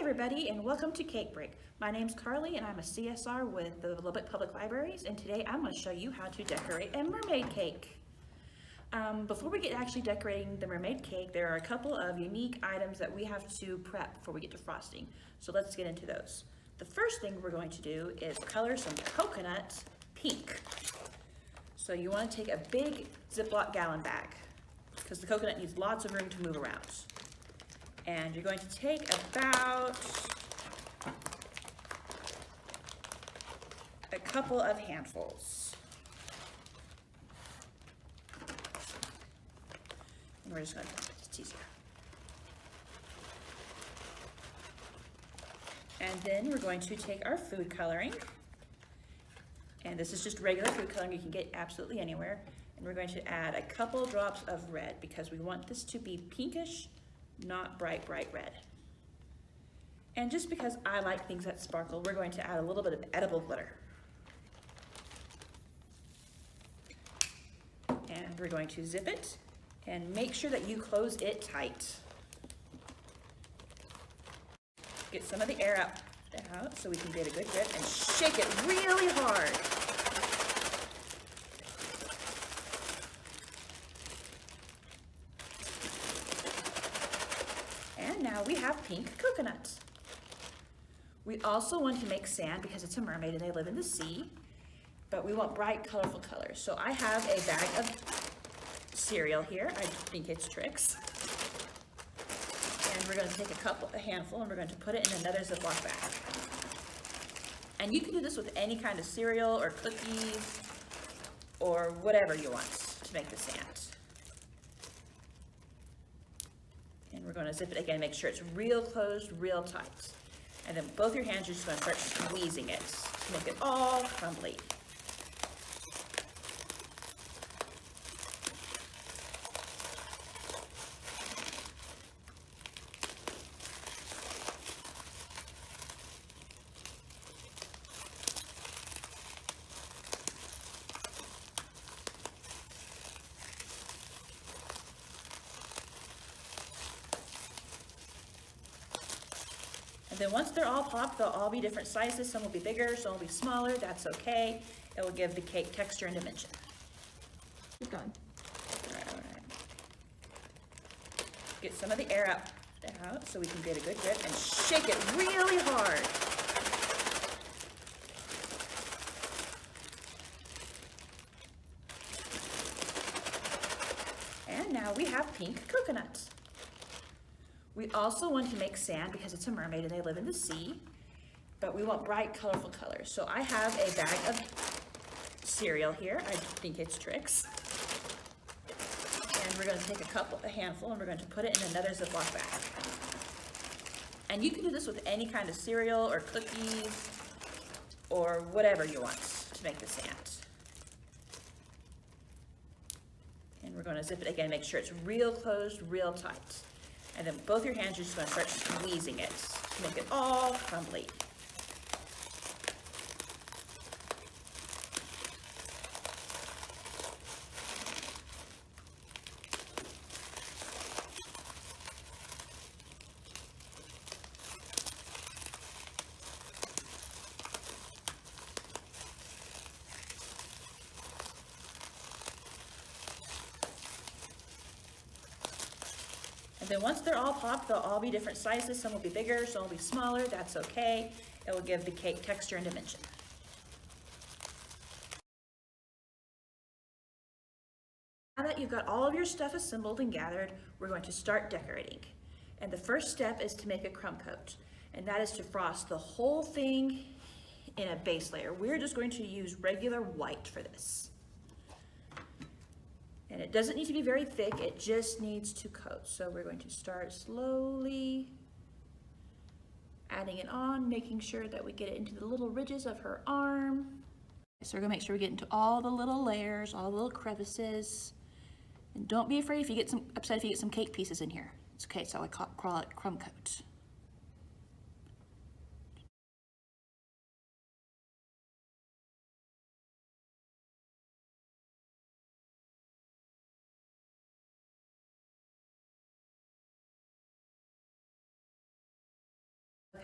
everybody, and welcome to Cake Break. My name's Carly and I'm a CSR with the Lubbock Public Libraries, and today I'm going to show you how to decorate a mermaid cake. Before we get actually decorating the mermaid cake, there are a couple of unique items that we have to prep before we get to frosting. So let's get into those. The first thing we're going to do is color some coconut pink. So you want to take a big Ziploc gallon bag because the coconut needs lots of room to move around. And you're going to take about a couple of handfuls. And we're just going to, it's easier. And then we're going to take our food coloring. And this is just regular food coloring you can get absolutely anywhere. And we're going to add a couple drops of red because we want this to be pinkish, not bright red. And just because I like things that sparkle, we're going to add a little bit of edible glitter. And we're going to zip it and make sure that you close it tight. Get some of the air out so we can get a good grip and shake it really hard. And now we have pink coconuts. We also want to make sand because it's a mermaid and they live in the sea, but we want bright, colorful colors. So I have a bag of cereal here. I think it's Trix. And we're going to take a handful, and we're going to put it in another Ziploc bag. And you can do this with any kind of cereal or cookies or whatever you want to make the sand. And we're going to zip it again, make sure it's real closed, real tight. And then both your hands, you're just going to start squeezing it to make it all crumbly. And then once they're all popped, they'll all be different sizes. Some will be bigger, some will be smaller. That's okay. It will give the cake texture and dimension. Keep going. All right. Get some of the air out so we can get a good grip and shake it really hard. And now we have pink coconuts. We also want to make sand because it's a mermaid and they live in the sea, but we want bright, colorful colors. So I have a bag of cereal here. I think it's Trix. And we're going to take a handful, and we're going to put it in another Ziploc bag. And you can do this with any kind of cereal or cookies or whatever you want to make the sand. And we're going to zip it again, make sure it's real closed, real tight. And then both your hands, you're just going to start squeezing it to make it all crumbly. And then once they're all popped, they'll all be different sizes. Some will be bigger, some will be smaller. That's okay. It will give the cake texture and dimension. Now that you've got all of your stuff assembled and gathered, we're going to start decorating. And the first step is to make a crumb coat. And that is to frost the whole thing in a base layer. We're just going to use regular white for this. And it doesn't need to be very thick, it just needs to coat. So we're going to start slowly adding it on, making sure that we get it into the little ridges of her arm. So we're gonna make sure we get into all the little layers, all the little crevices. And don't be afraid if you get upset if you get some cake pieces in here. It's okay, so I call it crumb coat.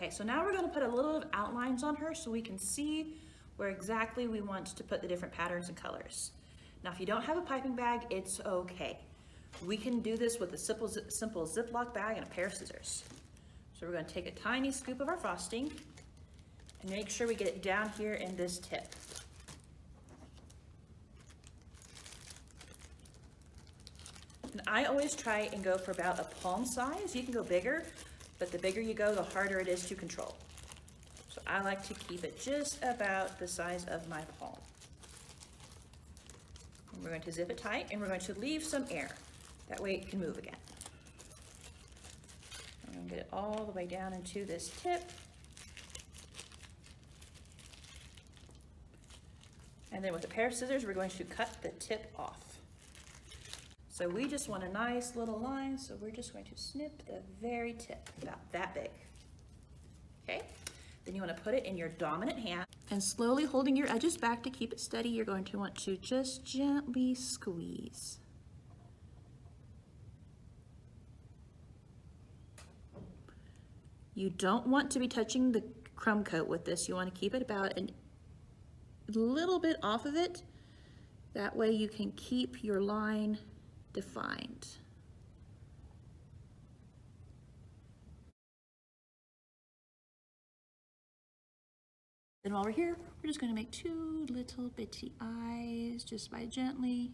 Okay, so now we're gonna put a little of outlines on her so we can see where exactly we want to put the different patterns and colors. Now, if you don't have a piping bag, it's okay. We can do this with a simple Ziploc bag and a pair of scissors. So we're gonna take a tiny scoop of our frosting and make sure we get it down here in this tip. And I always try and go for about a palm size. You can go bigger, but the bigger you go, the harder it is to control. So I like to keep it just about the size of my palm. And we're going to zip it tight and we're going to leave some air. That way it can move again. I'm going to get it all the way down into this tip. And then with a pair of scissors, we're going to cut the tip off. So we just want a nice little line, so we're just going to snip the very tip, about that big. Okay? Then you want to put it in your dominant hand, and slowly holding your edges back to keep it steady, you're going to want to just gently squeeze. You don't want to be touching the crumb coat with this. You want to keep it about a little bit off of it. That way you can keep your line defined. Then while we're here, we're just going to make two little bitty eyes just by gently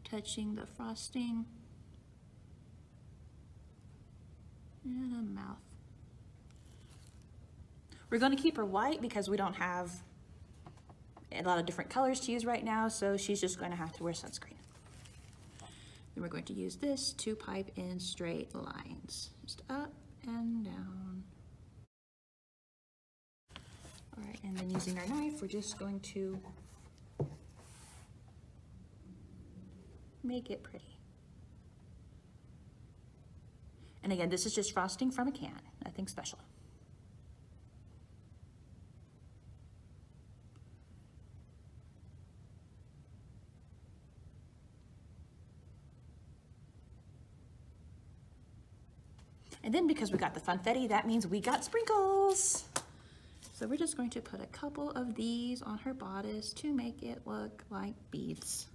touching the frosting and a mouth. We're going to keep her white because we don't have a lot of different colors to use right now, so she's just going to have to wear sunscreen. Then we're going to use this to pipe in straight lines, just up and down. All right, and then using our knife, we're just going to make it pretty. And again, this is just frosting from a can, nothing special. And then because we got the funfetti, that means we got sprinkles. So we're just going to put a couple of these on her bodice to make it look like beads.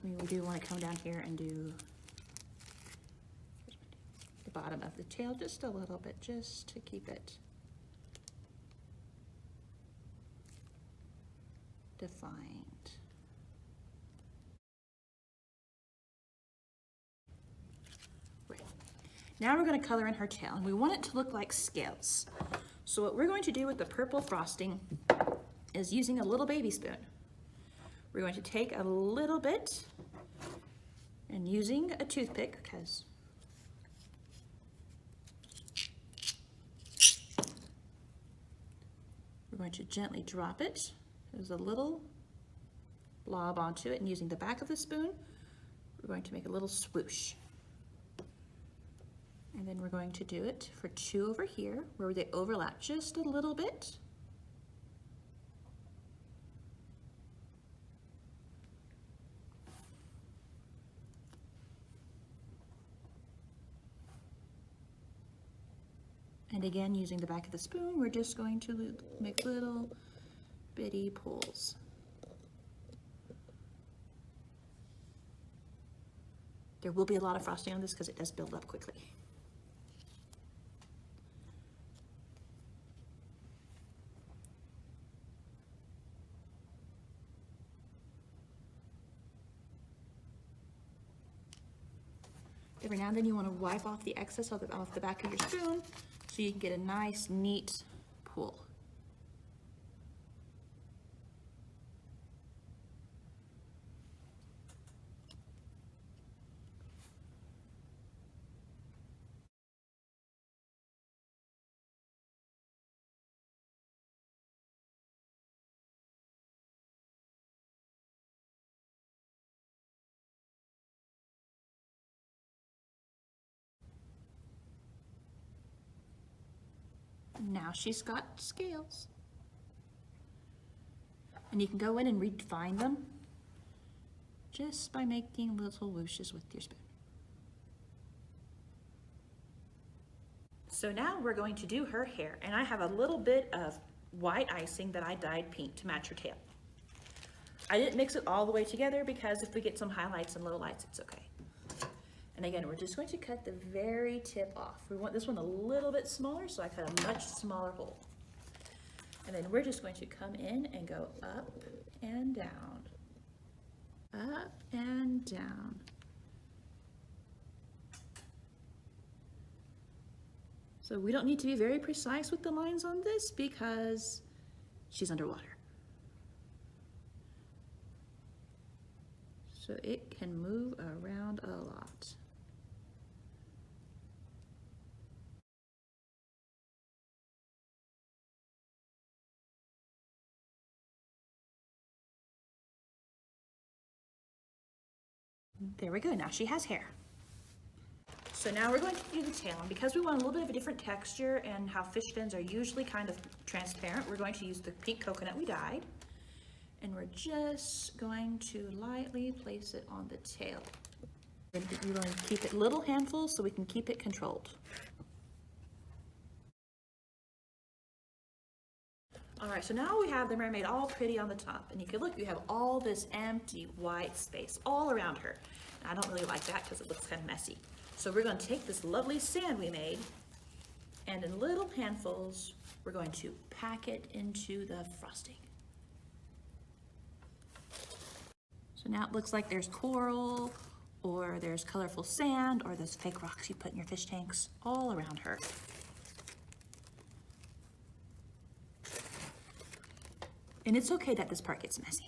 We do want to come down here and do the bottom of the tail just a little bit, just to keep it defined. Right. Now we're going to color in her tail, and we want it to look like scales. So what we're going to do with the purple frosting is using a little baby spoon. We're going to take a little bit and using a toothpick, because we're going to gently drop it. There's a little blob onto it, and using the back of the spoon, we're going to make a little swoosh. And then we're going to do it for two over here, where they overlap just a little bit. And again, using the back of the spoon, we're just going to make little bitty pulls. There will be a lot of frosting on this because it does build up quickly. Every now and then you want to wipe off the excess off the back of your spoon so you can get a nice, neat pull. Now she's got scales. And you can go in and redefine them just by making little whooshes with your spoon. So now we're going to do her hair, and I have a little bit of white icing that I dyed pink to match her tail. I didn't mix it all the way together because if we get some highlights and lowlights, it's okay. And again, we're just going to cut the very tip off. We want this one a little bit smaller, so I cut a much smaller hole. And then we're just going to come in and go up and down, up and down. So we don't need to be very precise with the lines on this because she's underwater. So it can move around a lot. There we go, now she has hair. So now we're going to do the tail, and because we want a little bit of a different texture and how fish fins are usually kind of transparent, we're going to use the pink coconut we dyed. And we're just going to lightly place it on the tail. And we're going to keep it little handfuls so we can keep it controlled. All right, so now we have the mermaid all pretty on the top, and you can look, you have all this empty white space all around her. And I don't really like that because it looks kind of messy. So we're going to take this lovely sand we made, and in little handfuls, we're going to pack it into the frosting. So now it looks like there's coral, or there's colorful sand, or those fake rocks you put in your fish tanks all around her. And it's okay that this part gets messy.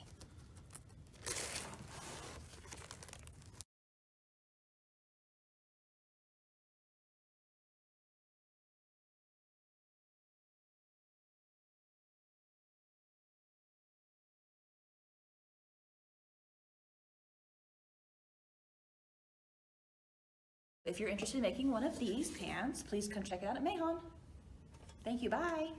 If you're interested in making one of these pans, please come check it out at Mahon. Thank you, bye.